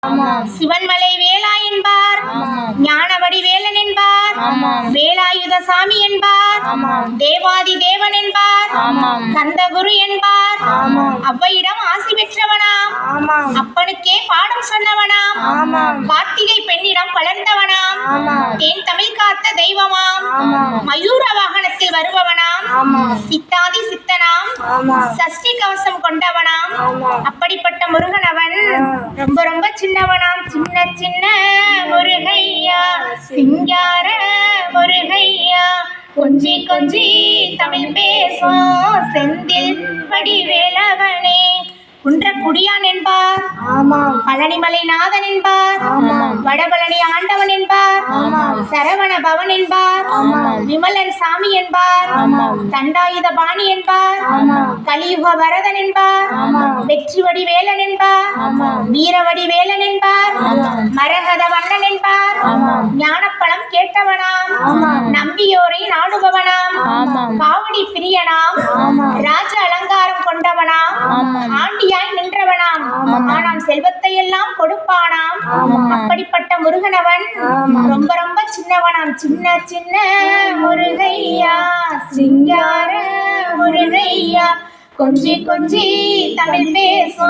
சிவன்மலை வேலா என்பார், ஞானவடி வேலன் என்பார், வேலாயுத சாமி என்பார், தேவாதி தேவன் என்பார், கந்தகுரு என்பார், அவ்வையிடம் ஆசி பெற்றவனாம், அப்பனுக்கே பாடம் சொன்னவனாம், கார்த்திகை பெண்ணிடம் வளர்ந்தவனாம், தேன் தமிழ் காத்த தெய்வமாம், மயூர வாகனத்தில் வருபவனாம், சித்தாதி சித்தனாம், சஷ்டி கவசம் கொண்டவனாம். அப்படிப்பட்ட முருகனவன் ரொம்ப ரொம்ப சின்னவனாம். சின்ன சின்ன முருகையா, சிங்கார முருகையா, கொஞ்சி கொஞ்சி தமிழ் பேசும் செந்தில் வடிவேலவனே. குன்றக்குடியான் என்பார், பழனிமலை நாதன் என்பார், வடபழனி ஆண்டவன் என்பார், சரவண பவன் என்பார், விமலன் சாமி என்பார், தண்டாயுத பாணி என்பார், கலியுக வரதன் என்பார், வெற்றிவடி வேலன் என்பார், வீரவடி வேலன் என்பார், மரகத வண்ணன் என்பார், ஞானப்பழம் கேட்டவனாம், நம்பியோரை நாடுபவனாம், காவடி பிரியனாம், ராஜ அலங்காரம் கொண்டவனாம், ஆண்டியாய் நின்றவனாம், ஆனாம் செல்வத்தை எல்லாம் கொடுப்பானாம். அப்படிப்பட்ட முருகனவன் ரொம்ப ரொம்ப சின்னவனாம். சின்ன சின்ன முருகையா, சிங்கார முருகையா, கொஞ்சி கொஞ்சி தமிழ் பேசும்